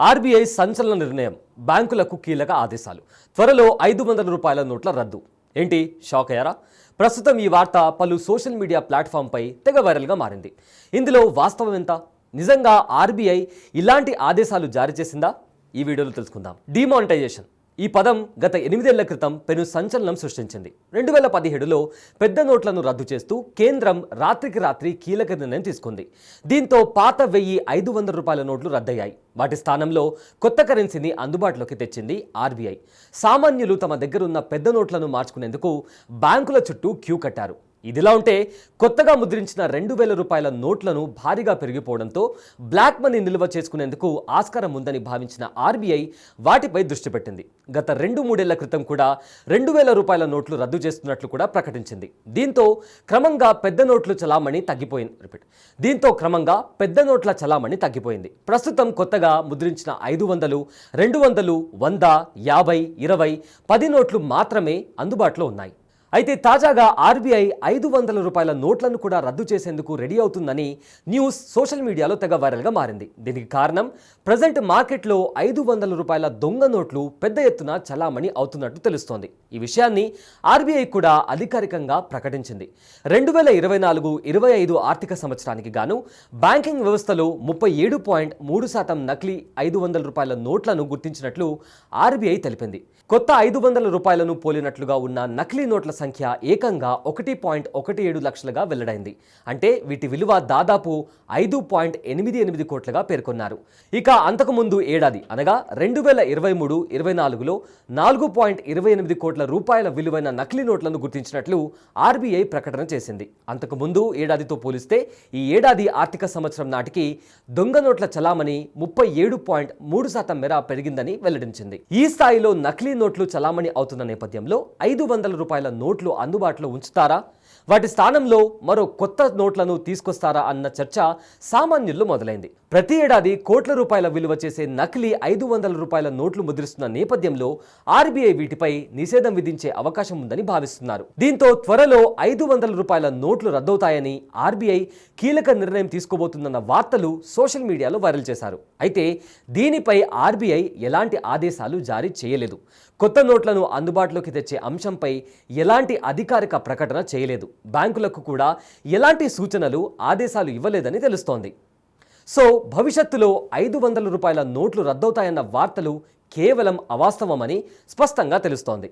RBI సంచలన నిర్ణయం, బ్యాంకులకు కీలక ఆదేశాలు. త్వరలో 500 రూపాయల నోట్ల రద్దు. ఏంటి, షాక్ అయ్యారా? ప్రస్తుతం ఈ వార్త పలు సోషల్ మీడియా ప్లాట్ఫామ్పై తెగ వైరల్గా మారింది. ఇందులో వాస్తవం ఎంత? నిజంగా ఆర్బీఐ ఇలాంటి ఆదేశాలు జారీ చేసిందా? ఈ వీడియోలో తెలుసుకుందాం. డిమానిటైజేషన్ ఈ పదం గత 8 ఏళ్ల క్రితం పెను సంచలనం సృష్టించింది. 2017లో పెద్ద నోట్లను రద్దు చేస్తూ కేంద్రం రాత్రికి రాత్రి కీలక నిర్ణయం తీసుకుంది. దీంతో పాత 500 రూపాయల నోట్లు రద్దయ్యాయి. వాటి స్థానంలో కొత్త కరెన్సీని అందుబాటులోకి తెచ్చింది ఆర్బీఐ. సామాన్యులు తమ దగ్గరున్న పెద్ద నోట్లను మార్చుకునేందుకు బ్యాంకుల చుట్టూ క్యూ కట్టారు. ఇదిలా ఉంటే కొత్తగా ముద్రించిన 2000 రూపాయల నోట్లను భారీగా పెరిగిపోవడంతో బ్లాక్ మనీ నిల్వ చేసుకునేందుకు ఆస్కారం ఉందని భావించిన ఆర్బీఐ వాటిపై దృష్టి పెట్టింది. గత 2-3 ఏళ్ల క్రితం కూడా 2000 రూపాయల నోట్లు రద్దు చేస్తున్నట్లు కూడా ప్రకటించింది. దీంతో క్రమంగా పెద్ద నోట్ల చలామణి తగ్గిపోయింది. ప్రస్తుతం కొత్తగా ముద్రించిన 500, 200, 100, 50, 20, 10 నోట్లు మాత్రమే అందుబాటులో ఉన్నాయి. అయితే తాజాగా ఆర్బీఐ 500 రూపాయల నోట్లను కూడా రద్దు చేసేందుకు రెడీ అవుతుందని న్యూస్ సోషల్ మీడియాలో తెగ వైరల్గా మారింది. దీనికి కారణం ప్రజెంట్ మార్కెట్లో 500 రూపాయల దొంగ నోట్లు పెద్ద ఎత్తున చలామణి అవుతున్నట్టు తెలుస్తోంది. ఈ విషయాన్ని ఆర్బీఐ కూడా అధికారికంగా ప్రకటించింది. 2024-25 ఆర్థిక సంవత్సరానికి గాను బ్యాంకింగ్ వ్యవస్థలో 37.3% నకిలీ 500 రూపాయల నోట్లను గుర్తించినట్లు ఆర్బీఐ తెలిపింది. కొత్త 500 రూపాయలను పోలినట్లుగా ఉన్న నకిలీ నోట్ల సంఖ్య ఏకంగా 1.17 లక్షలుగా వెల్లడైంది. అంటే వీటి విలువ దాదాపు 5.88 కోట్లుగా పేర్కొన్నారు. ఇక అంతకుముందు ఏడాది అనగా 2023-24లో 4.28 కోట్ల రూపాయల విలువైన నకిలీ నోట్లను గుర్తించినట్లు ఆర్బీఐ ప్రకటన చేసింది. అంతకుముందు ఏడాదితో పోలిస్తే ఈ ఏడాది ఆర్థిక సంవత్సరం నాటికి దొంగ నోట్ల చలామణి 37.3% మేర పెరిగిందని వెల్లడించింది. ఈ స్థాయిలో నకిలీ నోట్లు చలామణి అవుతున్న నేపథ్యంలో 500 రూపాయల నోట్లు అందుబాటులో ఉంచుతారా, వాటి స్థానంలో మరో కొత్త నోట్లను తీసుకొస్తారా అన్న చర్చ సామాన్యుల్లో మొదలైంది. ప్రతి ఏడాది కోట్ల రూపాయల విలువ చేసే నకిలీ 500 రూపాయల నోట్లు ముద్రిస్తున్న నేపథ్యంలో ఆర్బీఐ వీటిపై నిషేధం విధించే అవకాశం ఉందని భావిస్తున్నారు. దీంతో త్వరలో 500 రూపాయల నోట్లు రద్దవుతాయని ఆర్బీఐ కీలక నిర్ణయం తీసుకోబోతుందన్న వార్తలు సోషల్ మీడియాలో వైరల్ చేశారు. అయితే దీనిపై ఆర్బీఐ ఎలాంటి ఆదేశాలు జారీ చేయలేదు. కొత్త నోట్లను అందుబాటులోకి తెచ్చే అంశంపై ఎలాంటి అధికారిక ప్రకటన చేయలేదు. బ్యాంకులకు కూడా ఎలాంటి సూచనలు, ఆదేశాలు ఇవ్వలేదని తెలుస్తోంది. సో భవిష్యత్తులో 500 రూపాయల నోట్లు రద్దవుతాయన్న వార్తలు కేవలం అవాస్తవమని స్పష్టంగా తెలుస్తోంది.